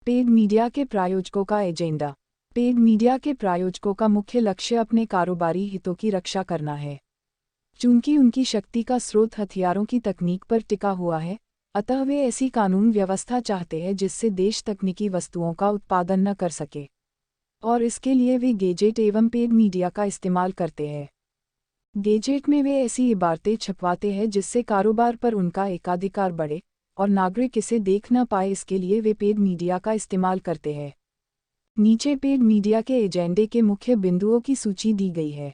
Paid media के प्रायोजकों का agenda. Paid media के प्रायोजकों का मुख्य लक्ष्य अपने कारोबारी हितों की रक्षा करना है। चूंकि उनकी शक्ति का स्रोत हथियारों की तकनीक पर टिका हुआ है, अतः वे ऐसी कानून व्यवस्था चाहते हैं जिससे देश तकनीकी वस्तुओं का उत्पादन न कर सके, और इसके लिए वे गैजेट एवं पेड मीडिया का इस्तेमाल करते हैं। गैजेट में वे ऐसी इबारतें छपवाते हैं जिससे कारोबार पर उनका एकाधिकार बढ़े और नागरिक इसे देख न पाए, इसके लिए वे पेड मीडिया का इस्तेमाल करते हैं। नीचे पेड मीडिया के एजेंडे के मुख्य बिंदुओं की सूची दी गई है।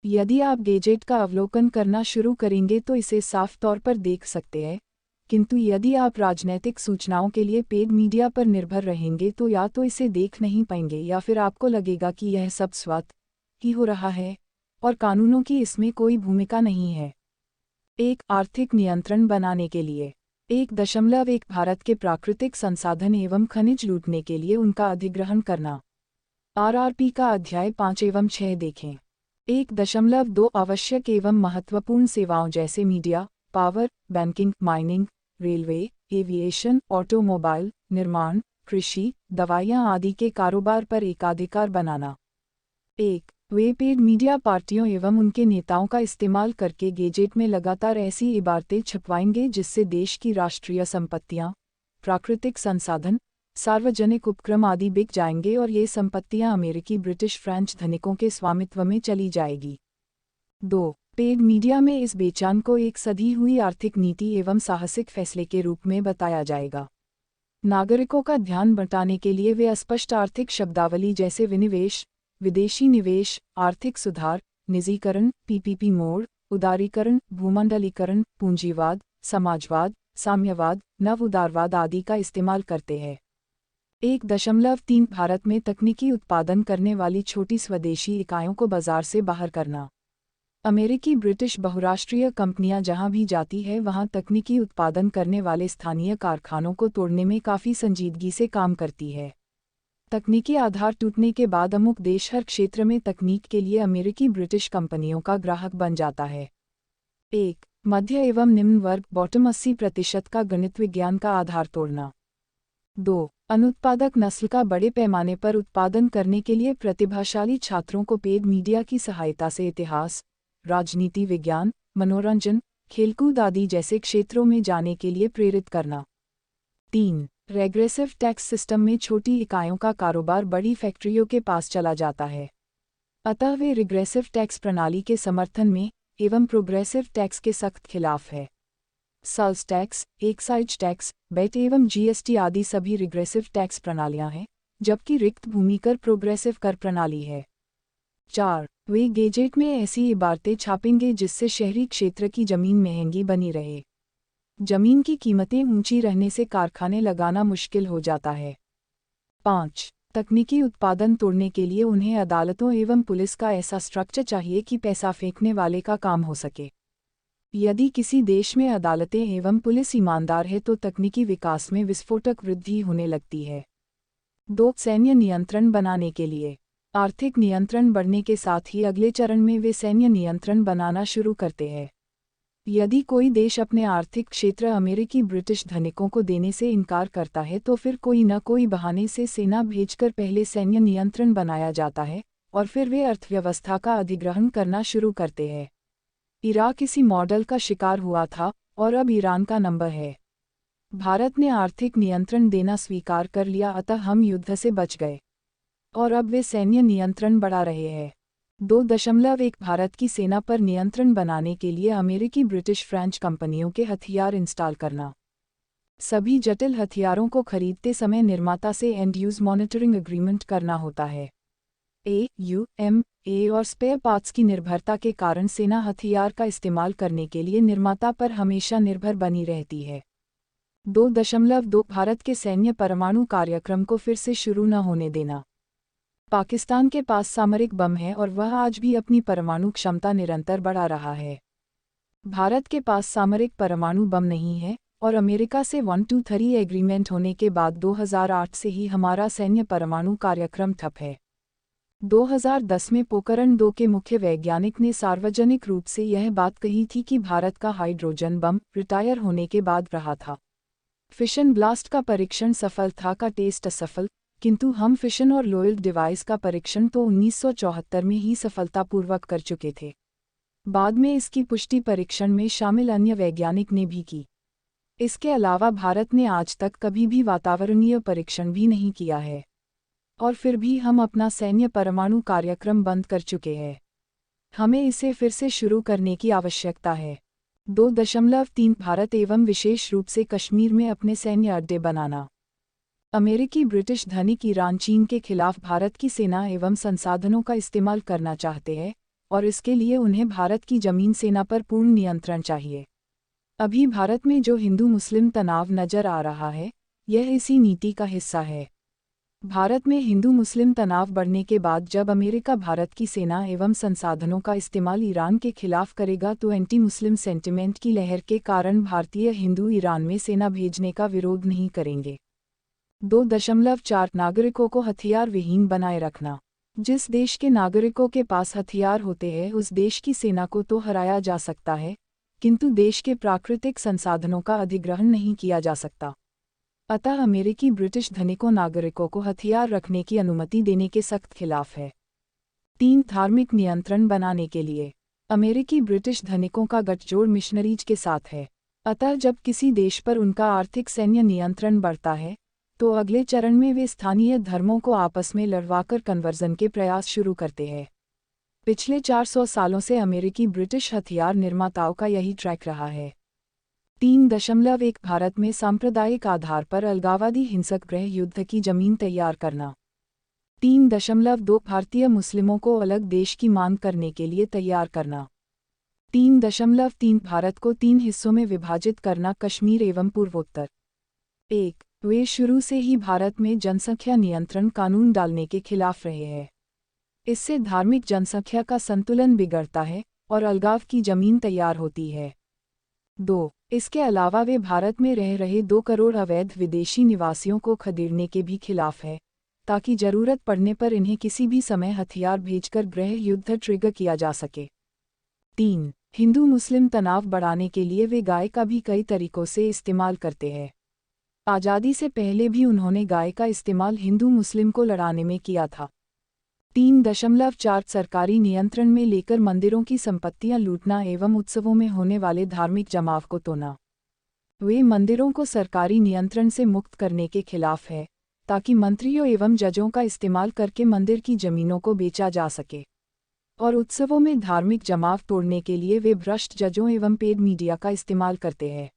यदि आप गैजेट का अवलोकन करना शुरू करेंगे तो इसे साफ तौर पर देख सकते हैं, किंतु यदि आप राजनैतिक सूचनाओं के लिए पेड मीडिया पर निर्भर रहेंगे तो या तो इसे देख नहीं पाएंगे या फिर आपको लगेगा कि यह सब स्वतः ही हो रहा है और कानूनों की इसमें कोई भूमिका नहीं है। एक आर्थिक नियंत्रण बनाने के लिए 1.1 भारत के प्राकृतिक संसाधन एवं खनिज लूटने के लिए उनका अधिग्रहण करना। आरआरपी का अध्याय 5 एवं 6 देखें। 1.2 आवश्यक एवं महत्वपूर्ण सेवाओं जैसे media, power, banking, mining, railway, aviation, automobile, निर्माण, कृषि, दवाइयाँ आदि के कारोबार पर एकाधिकार बनाना। 1. वे पेड मीडिया पार्टियों एवं उनके नेताओं का इस्तेमाल करके गैजेट में लगातार ऐसी इबारतें छपवाएंगे जिससे देश की राष्ट्रीय संपत्तियां, प्राकृतिक संसाधन, सार्वजनिक उपक्रम आदि बिक जाएंगे और ये संपत्तियां अमेरिकी, ब्रिटिश, फ्रेंच धनिकों के स्वामित्व में चली जाएगी। 2. पेड मीडिया में इस बेचान को एक सधी हुई आर्थिक नीति एवं साहसिक फैसले के रूप में बताया जाएगा। नागरिकों का ध्यान बटाने के लिए वे अस्पष्ट आर्थिक शब्दावली जैसे विनिवेश, विदेशी निवेश, आर्थिक सुधार, निजीकरण, पीपीपी मोड, उदारीकरण, भूमंडलीकरण, पूंजीवाद, समाजवाद, साम्यवाद, नव उदारवाद आदि का इस्तेमाल करते हैं। 1.3 भारत में तकनीकी उत्पादन करने वाली छोटी स्वदेशी इकाइयों को बाजार से बाहर करना। अमेरिकी, ब्रिटिश बहुराष्ट्रीय कंपनियां जहां भी जाती है वहां तकनीकी उत्पादन करने वाले स्थानीय कारखानों को तोड़ने में काफ़ी संजीदगी से काम करती है। तकनीकी आधार टूटने के बाद अमुक देश हर क्षेत्र में तकनीक के लिए अमेरिकी, ब्रिटिश कंपनियों का ग्राहक बन जाता है। 1. मध्य एवं निम्न वर्ग बॉटम 80% का गणित विज्ञान का आधार तोड़ना। 2. अनुत्पादक नस्ल का बड़े पैमाने पर उत्पादन करने के लिए प्रतिभाशाली छात्रों को पेड मीडिया की सहायता से इतिहास, राजनीति विज्ञान, मनोरंजन, खेलकूद आदि जैसे क्षेत्रों में जाने के लिए प्रेरित करना। 3. रेग्रेसिव टैक्स सिस्टम में छोटी इकाइयों का कारोबार बड़ी फैक्ट्रियों के पास चला जाता है, अतः वे रिग्रेसिव टैक्स प्रणाली के समर्थन में एवं प्रोग्रेसिव टैक्स के सख्त खिलाफ है। Sales tax, excise tax, VAT एवं जीएसटी आदि सभी रिग्रेसिव टैक्स प्रणालियां हैं, जबकि रिक्त भूमिकर प्रोग्रेसिव कर प्रणाली है। 4. वे गैजेट में ऐसी इबारतें छापेंगे जिससे शहरी क्षेत्र की जमीन महंगी बनी रहे। जमीन की कीमतें ऊंची रहने से कारखाने लगाना मुश्किल हो जाता है। 5. तकनीकी उत्पादन तोड़ने के लिए उन्हें अदालतों एवं पुलिस का ऐसा स्ट्रक्चर चाहिए कि पैसा फेंकने वाले का काम हो सके। यदि किसी देश में अदालतें एवं पुलिस ईमानदार है तो तकनीकी विकास में विस्फोटक वृद्धि होने लगती है। 2. सैन्य नियंत्रण बनाने के लिए आर्थिक नियंत्रण बढ़ने के साथ ही अगले चरण में वे सैन्य नियंत्रण बनाना शुरू करते हैं। यदि कोई देश अपने आर्थिक क्षेत्र अमेरिकी, ब्रिटिश धनिकों को देने से इनकार करता है तो फिर कोई न कोई बहाने से सेना भेजकर पहले सैन्य नियंत्रण बनाया जाता है और फिर वे अर्थव्यवस्था का अधिग्रहण करना शुरू करते हैं। इराक इसी मॉडल का शिकार हुआ था और अब ईरान का नंबर है। भारत ने आर्थिक नियंत्रण देना स्वीकार कर लिया, अतः हम युद्ध से बच गए और अब वे सैन्य नियंत्रण बढ़ा रहे हैं। 2.1 भारत की सेना पर नियंत्रण बनाने के लिए अमेरिकी, ब्रिटिश, फ्रेंच कंपनियों के हथियार इंस्टॉल करना। सभी जटिल हथियारों को खरीदते समय निर्माता से एंड यूज मॉनिटरिंग एग्रीमेंट करना होता है। AUMA और स्पेयर पार्ट्स की निर्भरता के कारण सेना हथियार का इस्तेमाल करने के लिए निर्माता पर हमेशा निर्भर बनी रहती है। 2.2 भारत के सैन्य परमाणु कार्यक्रम को फिर से शुरू न होने देना। पाकिस्तान के पास सामरिक बम है और वह आज भी अपनी परमाणु क्षमता निरंतर बढ़ा रहा है। भारत के पास सामरिक परमाणु बम नहीं है और अमेरिका से 123 एग्रीमेंट होने के बाद 2008 से ही हमारा सैन्य परमाणु कार्यक्रम ठप है। 2010 में पोखरण 2 के मुख्य वैज्ञानिक ने सार्वजनिक रूप से यह बात कही थी कि भारत का हाइड्रोजन बम रिटायर होने के बाद रहा था। फिशन ब्लास्ट का परीक्षण सफल था का टेस्ट असफल, किंतु हम फिशन और लोयल डिवाइस का परीक्षण तो 1974 में ही सफलतापूर्वक कर चुके थे। बाद में इसकी पुष्टि परीक्षण में शामिल अन्य वैज्ञानिक ने भी की। इसके अलावा भारत ने आज तक कभी भी वातावरणीय परीक्षण भी नहीं किया है। और फिर भी हम अपना सैन्य परमाणु कार्यक्रम बंद कर चुके हैं। हमें इसे फिर से शुरू करने की आवश्यकता है। 2.3 भारत एवं विशेष रूप से कश्मीर में अपने सैन्य अड्डे बनाना। अमेरिकी ब्रिटिश धनिक ईरान चीन के खिलाफ भारत की सेना एवं संसाधनों का इस्तेमाल करना चाहते हैं, और इसके लिए उन्हें भारत की जमीन सेना पर पूर्ण नियंत्रण चाहिए। अभी भारत में जो हिंदू मुस्लिम तनाव नजर आ रहा है, यह इसी नीति का हिस्सा है। भारत में हिंदू मुस्लिम तनाव बढ़ने के बाद जब अमेरिका भारत की सेना एवं संसाधनों का इस्तेमाल ईरान के खिलाफ करेगा तो एंटी मुस्लिम सेंटिमेंट की लहर के कारण भारतीय हिंदू ईरान में सेना भेजने का विरोध नहीं करेंगे। 2.4 नागरिकों को हथियार विहीन बनाए रखना। जिस देश के नागरिकों के पास हथियार होते हैं उस देश की सेना को तो हराया जा सकता है, किंतु देश के प्राकृतिक संसाधनों का अधिग्रहण नहीं किया जा सकता। अतः अमेरिकी ब्रिटिश धनिकों नागरिकों को हथियार रखने की अनुमति देने के सख्त खिलाफ है। 3 धार्मिक नियंत्रण बनाने के लिए अमेरिकी ब्रिटिश धनिकों का गठजोड़ मिशनरीज के साथ है। अतः जब किसी देश पर उनका आर्थिक सैन्य नियंत्रण बढ़ता है, तो अगले चरण में वे स्थानीय धर्मों को आपस में लड़वाकर कन्वर्जन के प्रयास शुरू करते हैं। पिछले 400 सालों से अमेरिकी ब्रिटिश हथियार निर्माताओं का यही ट्रैक रहा है। 3.1 भारत में सांप्रदायिक आधार पर अलगाववादी हिंसक गृह युद्ध की जमीन तैयार करना। 3.2 भारतीय मुस्लिमों को अलग देश की मांग करने के लिए तैयार करना। 3.3 भारत को 3 हिस्सों में विभाजित करना, कश्मीर एवं पूर्वोत्तर। 1. वे शुरू से ही भारत में जनसंख्या नियंत्रण कानून डालने के खिलाफ रहे हैं। इससे धार्मिक जनसंख्या का संतुलन बिगड़ता है और अलगाव की जमीन तैयार होती है। 2. इसके अलावा वे भारत में रह रहे 2 करोड़ अवैध विदेशी निवासियों को खदेड़ने के भी खिलाफ है, ताकि जरूरत पड़ने पर इन्हें किसी भी समय हथियार भेजकर गृह युद्ध ट्रिगर किया जा सके। 3. हिंदू मुस्लिम तनाव बढ़ाने के लिए वे गाय का भी कई तरीकों से इस्तेमाल करते हैं। आज़ादी से पहले भी उन्होंने गाय का इस्तेमाल हिंदू मुस्लिम को लड़ाने में किया था। 3.4 सरकारी नियंत्रण में लेकर मंदिरों की संपत्तियां लूटना एवं उत्सवों में होने वाले धार्मिक जमाव को तोड़ना। वे मंदिरों को सरकारी नियंत्रण से मुक्त करने के खिलाफ है, ताकि मंत्रियों एवं जजों का इस्तेमाल करके मंदिर की जमीनों को बेचा जा सके। और उत्सवों में धार्मिक जमाव तोड़ने के लिए वे भ्रष्ट जजों एवं पेड मीडिया का इस्तेमाल करते हैं।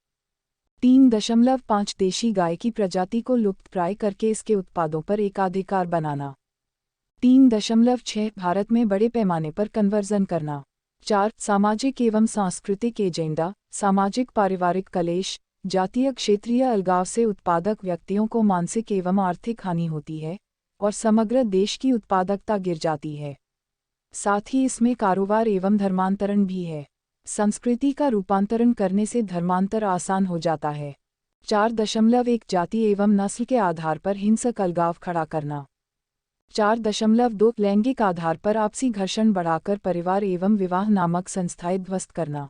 3.5 देशी गाय की प्रजाति को लुप्तप्राय करके इसके उत्पादों पर एकाधिकार बनाना। 3.6 भारत में बड़े पैमाने पर कन्वर्जन करना। 4. सामाजिक एवं सांस्कृतिक एजेंडा। सामाजिक पारिवारिक कलेश, जातीय क्षेत्रीय अलगाव से उत्पादक व्यक्तियों को मानसिक एवं आर्थिक हानि होती है और समग्र देश की उत्पादकता गिर जाती है। साथ ही इसमें कारोबार एवं धर्मांतरण भी है। संस्कृति का रूपांतरण करने से धर्मांतर आसान हो जाता है। 4.1 जाति एवं नस्ल के आधार पर हिंसक अलगाव खड़ा करना। 4.2 लैंगिक आधार पर आपसी घर्षण बढ़ाकर परिवार एवं विवाह नामक संस्थाएं ध्वस्त करना।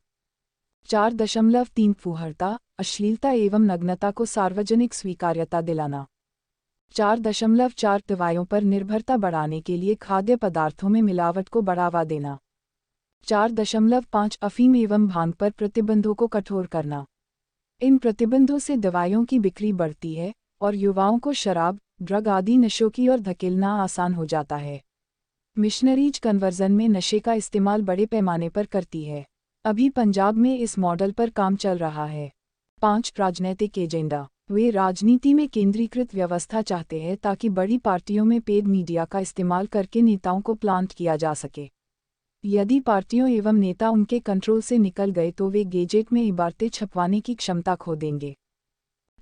4.3 फूहड़ता, अश्लीलता एवं नग्नता को सार्वजनिक स्वीकार्यता दिलाना। 4.4 दवाइयों पर निर्भरता बढ़ाने के लिए खाद्य पदार्थों में मिलावट को बढ़ावा देना। 4.5 अफीम एवं भांग पर प्रतिबंधों को कठोर करना। इन प्रतिबंधों से दवाइयों की बिक्री बढ़ती है और युवाओं को शराब, ड्रग आदि नशों की ओर धकेलना आसान हो जाता है। मिशनरीज कन्वर्जन में नशे का इस्तेमाल बड़े पैमाने पर करती है। अभी पंजाब में इस मॉडल पर काम चल रहा है। 5 राजनैतिक एजेंडा। वे राजनीति में केंद्रीकृत व्यवस्था चाहते हैं ताकि बड़ी पार्टियों में पेड मीडिया का इस्तेमाल करके नेताओं को प्लांट किया जा सके। यदि पार्टियों एवं नेता उनके कंट्रोल से निकल गए तो वे गेजेट में इबारतें छपवाने की क्षमता खो देंगे।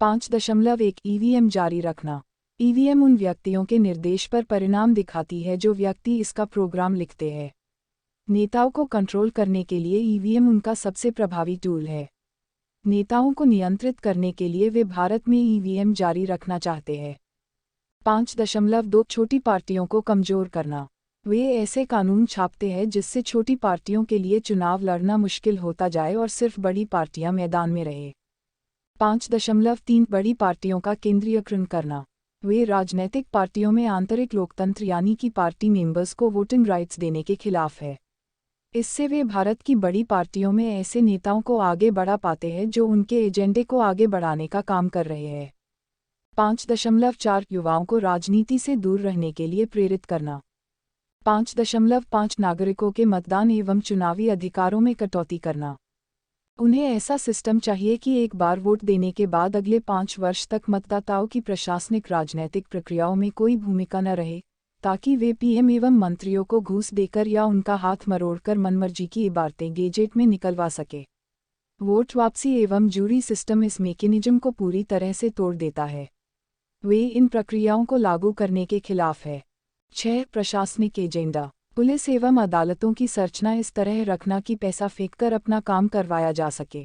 5.1 ईवीएम जारी रखना। ईवीएम उन व्यक्तियों के निर्देश पर परिणाम दिखाती है जो व्यक्ति इसका प्रोग्राम लिखते हैं। नेताओं को कंट्रोल करने के लिए ईवीएम उनका सबसे प्रभावी टूल है। नेताओं को नियंत्रित करने के लिए वे भारत में ईवीएम जारी रखना चाहते हैं। 5.2 छोटी पार्टियों को कमजोर करना। वे ऐसे कानून छापते हैं जिससे छोटी पार्टियों के लिए चुनाव लड़ना मुश्किल होता जाए और सिर्फ बड़ी पार्टियां मैदान में रहे। 5.3 बड़ी पार्टियों का केंद्रीयकरण करना। वे राजनैतिक पार्टियों में आंतरिक लोकतंत्र यानी कि पार्टी मेंबर्स को वोटिंग राइट्स देने के खिलाफ है। इससे वे भारत की बड़ी पार्टियों में ऐसे नेताओं को आगे बढ़ा पाते हैं जो उनके एजेंडे को आगे बढ़ाने का काम कर रहे हैं। 5.4 युवाओं को राजनीति से दूर रहने के लिए प्रेरित करना। 5.5 नागरिकों के मतदान एवं चुनावी अधिकारों में कटौती करना। उन्हें ऐसा सिस्टम चाहिए कि एक बार वोट देने के बाद अगले 5 वर्ष तक मतदाताओं की प्रशासनिक राजनैतिक प्रक्रियाओं में कोई भूमिका न रहे, ताकि वे पीएम एवं मंत्रियों को घूस देकर या उनका हाथ मरोड़कर मनमर्जी की इबारतें गेजेट में निकलवा सके। वोट वापसी एवं जूरी सिस्टम इस मैकेनिज्म को पूरी तरह से तोड़ देता है। वे इन प्रक्रियाओं को लागू करने के खिलाफ है। 6. प्रशासनिक एजेंडा। पुलिस एवं अदालतों की संरचना इस तरह रखना कि पैसा फेंककर अपना काम करवाया जा सके।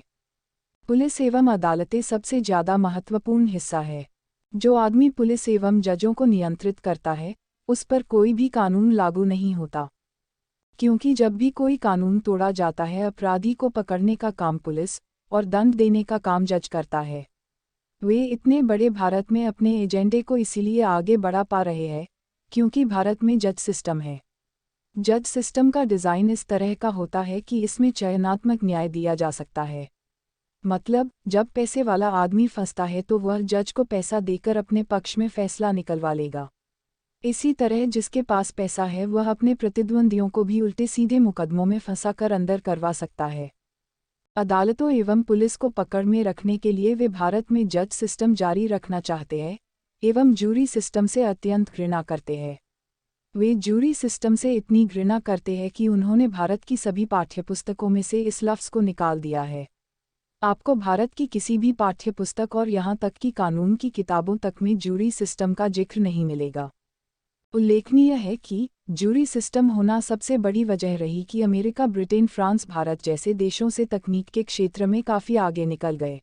पुलिस एवं अदालतें सबसे ज़्यादा महत्वपूर्ण हिस्सा है। जो आदमी पुलिस एवं जजों को नियंत्रित करता है, उस पर कोई भी कानून लागू नहीं होता, क्योंकि जब भी कोई कानून तोड़ा जाता है अपराधी को पकड़ने का काम पुलिस और दंड देने का काम जज करता है। वे इतने बड़े भारत में अपने एजेंडे को इसीलिए आगे बढ़ा पा रहे हैं क्योंकि भारत में जज सिस्टम है। जज सिस्टम का डिज़ाइन इस तरह का होता है कि इसमें चयनात्मक न्याय दिया जा सकता है। मतलब, जब पैसे वाला आदमी फंसता है तो वह जज को पैसा देकर अपने पक्ष में फैसला निकलवा लेगा। इसी तरह जिसके पास पैसा है वह अपने प्रतिद्वंदियों को भी उल्टे सीधे मुकदमों में फंसाकर अंदर करवा सकता है। अदालतों एवं पुलिस को पकड़ में रखने के लिए वे भारत में जज सिस्टम जारी रखना चाहते हैं एवं जूरी सिस्टम से अत्यंत घृणा करते हैं। वे जूरी सिस्टम से इतनी घृणा करते हैं कि उन्होंने भारत की सभी पाठ्यपुस्तकों में से इस लफ्ज़ को निकाल दिया है। आपको भारत की किसी भी पाठ्यपुस्तक और यहाँ तक कि कानून की किताबों तक में जूरी सिस्टम का जिक्र नहीं मिलेगा। उल्लेखनीय है कि जूरी सिस्टम होना सबसे बड़ी वजह रही कि अमेरिका, ब्रिटेन, फ्रांस, भारत जैसे देशों से तकनीक के क्षेत्र में काफ़ी आगे निकल गए।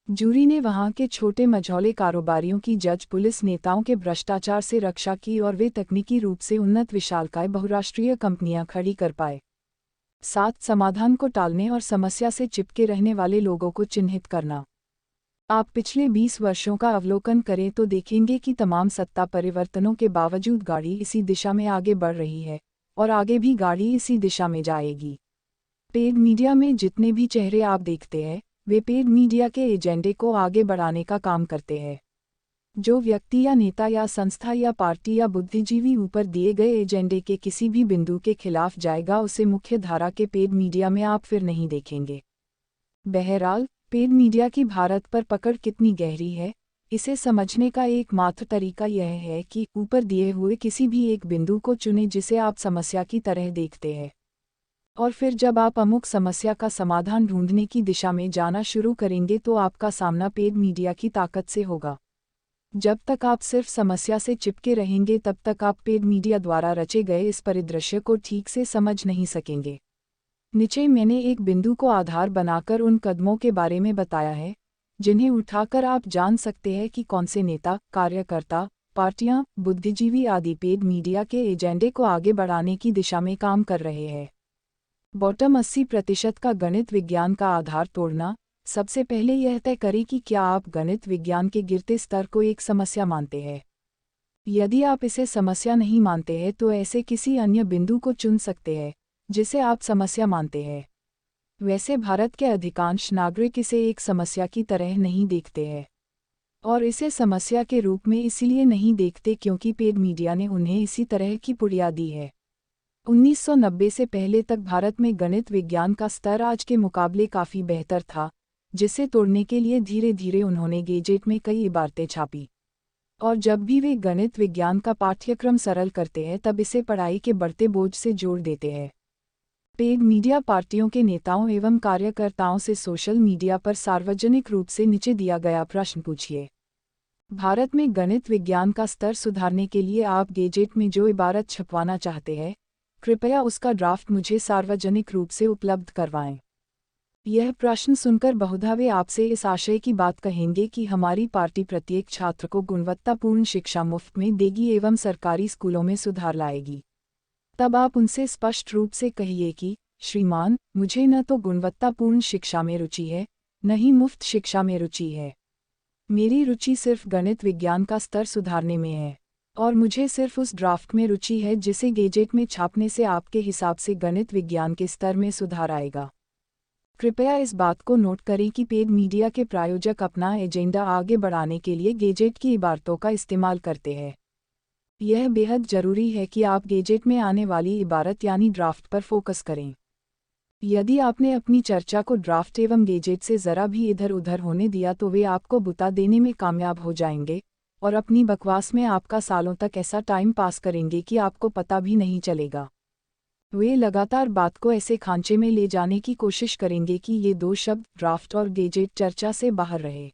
जूरी ने वहाँ के छोटे मझौले कारोबारियों की जज पुलिस नेताओं के भ्रष्टाचार से रक्षा की और वे तकनीकी रूप से उन्नत विशालकाय बहुराष्ट्रीय कंपनियां खड़ी कर पाए। 7. समाधान को टालने और समस्या से चिपके रहने वाले लोगों को चिन्हित करना। आप पिछले 20 वर्षों का अवलोकन करें तो देखेंगे कि तमाम सत्ता परिवर्तनों के बावजूद गाड़ी इसी दिशा में आगे बढ़ रही है और आगे भी गाड़ी इसी दिशा में जाएगी। पेड मीडिया में जितने भी चेहरे आप देखते हैं वे पेड मीडिया के एजेंडे को आगे बढ़ाने का काम करते हैं। जो व्यक्ति या नेता या संस्था या पार्टी या बुद्धिजीवी ऊपर दिए गए एजेंडे के किसी भी बिंदु के खिलाफ जाएगा उसे मुख्य धारा के पेड मीडिया में आप फिर नहीं देखेंगे। बहरहाल, पेड मीडिया की भारत पर पकड़ कितनी गहरी है, इसे समझने का एकमात्र तरीका यह है कि ऊपर दिए हुए किसी भी एक बिंदु को चुनें जिसे आप समस्या की तरह देखते हैं, और फिर जब आप अमुक समस्या का समाधान ढूंढने की दिशा में जाना शुरू करेंगे तो आपका सामना पेड मीडिया की ताकत से होगा। जब तक आप सिर्फ समस्या से चिपके रहेंगे तब तक आप पेड मीडिया द्वारा रचे गए इस परिदृश्य को ठीक से समझ नहीं सकेंगे। नीचे मैंने एक बिंदु को आधार बनाकर उन कदमों के बारे में बताया है जिन्हें उठाकर आप जान सकते हैं कि कौन से नेता, कार्यकर्ता, पार्टियां, बुद्धिजीवी आदि पेड मीडिया के एजेंडे को आगे बढ़ाने की दिशा में काम कर रहे हैं। बॉटम 80% का गणित विज्ञान का आधार तोड़ना। सबसे पहले यह तय करें कि क्या आप गणित विज्ञान के गिरते स्तर को एक समस्या मानते हैं। यदि आप इसे समस्या नहीं मानते हैं तो ऐसे किसी अन्य बिंदु को चुन सकते हैं जिसे आप समस्या मानते हैं। वैसे भारत के अधिकांश नागरिक इसे एक समस्या की तरह नहीं देखते हैं, और इसे समस्या के रूप में इसलिए नहीं देखते क्योंकि पेड मीडिया ने उन्हें इसी तरह की पुड़िया दी है। 1990 से पहले तक भारत में गणित विज्ञान का स्तर आज के मुकाबले काफ़ी बेहतर था, जिसे तोड़ने के लिए धीरे धीरे उन्होंने गेजेट में कई इबारतें छापी। और जब भी वे गणित विज्ञान का पाठ्यक्रम सरल करते हैं तब इसे पढ़ाई के बढ़ते बोझ से जोड़ देते हैं। पेड मीडिया पार्टियों के नेताओं एवं कार्यकर्ताओं से सोशल मीडिया पर सार्वजनिक रूप से नीचे दिया गया प्रश्न पूछिए। भारत में गणित विज्ञान का स्तर सुधारने के लिए आप गेजेट में जो इबारत छपवाना चाहते हैं, कृपया उसका ड्राफ्ट मुझे सार्वजनिक रूप से उपलब्ध करवाएं। यह प्रश्न सुनकर बहुधा वे आपसे इस आशय की बात कहेंगे कि हमारी पार्टी प्रत्येक छात्र को गुणवत्तापूर्ण शिक्षा मुफ्त में देगी एवं सरकारी स्कूलों में सुधार लाएगी। तब आप उनसे स्पष्ट रूप से कहिए कि श्रीमान, मुझे न तो गुणवत्तापूर्ण शिक्षा में रुचि है नहीं मुफ्त शिक्षा में रुचि है। मेरी रुचि सिर्फ गणित विज्ञान का स्तर सुधारने में है, और मुझे सिर्फ उस ड्राफ्ट में रुचि है जिसे गेजेट में छापने से आपके हिसाब से गणित विज्ञान के स्तर में सुधार आएगा। कृपया इस बात को नोट करें कि पेड मीडिया के प्रायोजक अपना एजेंडा आगे बढ़ाने के लिए गेजेट की इबारतों का इस्तेमाल करते हैं। यह बेहद जरूरी है कि आप गेजेट में आने वाली इबारत यानी ड्राफ्ट पर फोकस करें। यदि आपने अपनी चर्चा को ड्राफ्ट एवं गेजेट से ज़रा भी इधर उधर होने दिया तो वे आपको बुता देने में कामयाब हो जाएंगे और अपनी बकवास में आपका सालों तक ऐसा टाइम पास करेंगे कि आपको पता भी नहीं चलेगा। वे लगातार बात को ऐसे खांचे में ले जाने की कोशिश करेंगे कि ये दो शब्द ड्राफ्ट और गेजेट चर्चा से बाहर रहे।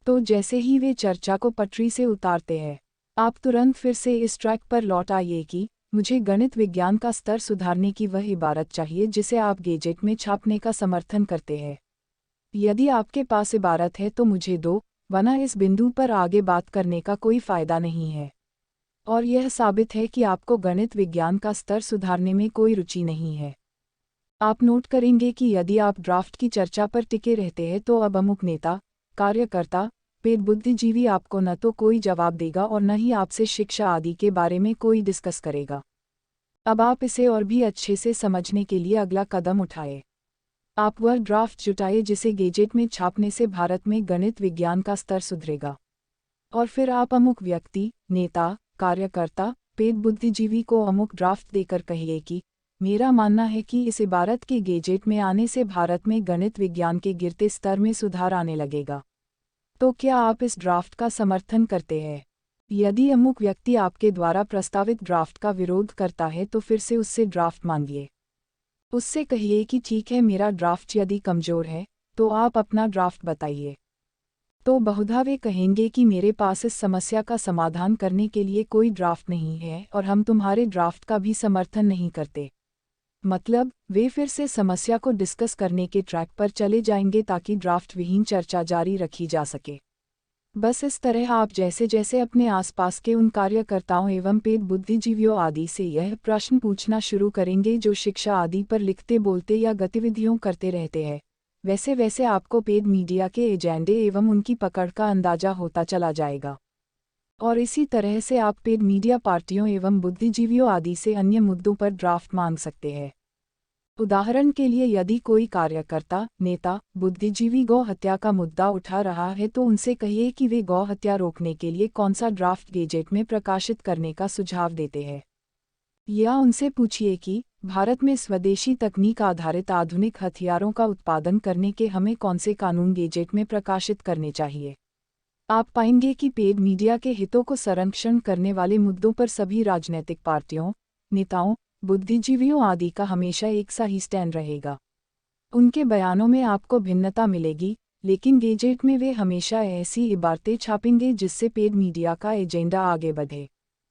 तो जैसे ही वे चर्चा को पटरी से उतारते हैं, आप तुरंत फिर से इस ट्रैक पर लौट आइए कि मुझे गणित विज्ञान का स्तर सुधारने की वह इबारत चाहिए जिसे आप गेजेट में छापने का समर्थन करते हैं। यदि आपके पास इबारत है तो मुझे दो, वरना इस बिंदु पर आगे बात करने का कोई फायदा नहीं है। और यह साबित है कि आपको गणित विज्ञान का स्तर सुधारने में कोई रुचि नहीं है। आप नोट करेंगे कि यदि आप ड्राफ्ट की चर्चा पर टिके रहते हैं तो अब अमुक नेता, कार्यकर्ता, पेड बुद्धिजीवी आपको न तो कोई जवाब देगा और न ही आपसे शिक्षा आदि के बारे में कोई डिस्कस करेगा। अब आप इसे और भी अच्छे से समझने के लिए अगला कदम उठाए। आप वह ड्राफ्ट जुटाए जिसे गेजेट में छापने से भारत में गणित विज्ञान का स्तर सुधरेगा। और फिर आप अमुक व्यक्ति, नेता, कार्यकर्ता, पेड बुद्धिजीवी को अमुक ड्राफ्ट देकर कहिए कि मेरा मानना है कि इस इबारत के गेजेट में आने से भारत में गणित विज्ञान के गिरते स्तर में सुधार आने लगेगा। तो क्या आप इस ड्राफ्ट का समर्थन करते हैं? यदि अमुक व्यक्ति आपके द्वारा प्रस्तावित ड्राफ्ट का विरोध करता है तो फिर से उससे ड्राफ्ट मांगिए। उससे कहिए कि ठीक है, मेरा ड्राफ्ट यदि कमज़ोर है तो आप अपना ड्राफ्ट बताइए। तो बहुधा वे कहेंगे कि मेरे पास इस समस्या का समाधान करने के लिए कोई ड्राफ्ट नहीं है और हम तुम्हारे ड्राफ्ट का भी समर्थन नहीं करते। मतलब वे फिर से समस्या को डिस्कस करने के ट्रैक पर चले जाएंगे ताकि ड्राफ्ट विहीन चर्चा जारी रखी जा सके। बस इस तरह आप जैसे जैसे अपने आसपास के उन कार्यकर्ताओं एवं पेड बुद्धिजीवियों आदि से यह प्रश्न पूछना शुरू करेंगे जो शिक्षा आदि पर लिखते बोलते या गतिविधियों करते रहते हैं, वैसे वैसे आपको पेड मीडिया के एजेंडे एवं उनकी पकड़ का अंदाजा होता चला जाएगा। और इसी तरह से आप पेड मीडिया पार्टियों एवं बुद्धिजीवियों आदि से अन्य मुद्दों पर ड्राफ्ट मांग सकते हैं। उदाहरण के लिए यदि कोई कार्यकर्ता, नेता, बुद्धिजीवी गौ हत्या का मुद्दा उठा रहा है तो उनसे कहिए कि वे गौ हत्या रोकने के लिए कौन सा ड्राफ्ट गेजेट में प्रकाशित करने का सुझाव देते हैं। या उनसे पूछिए कि भारत में स्वदेशी तकनीक आधारित आधुनिक हथियारों का उत्पादन करने के हमें कौन से कानून गेजेट में प्रकाशित करने चाहिए। आप पाएंगे कि पेड मीडिया के हितों को संरक्षण करने वाले मुद्दों पर सभी राजनीतिक पार्टियों, नेताओं, बुद्धिजीवियों आदि का हमेशा एक सा ही स्टैंड रहेगा। उनके बयानों में आपको भिन्नता मिलेगी, लेकिन गेजेट में वे हमेशा ऐसी इबारतें छापेंगे जिससे पेड मीडिया का एजेंडा आगे बढ़े।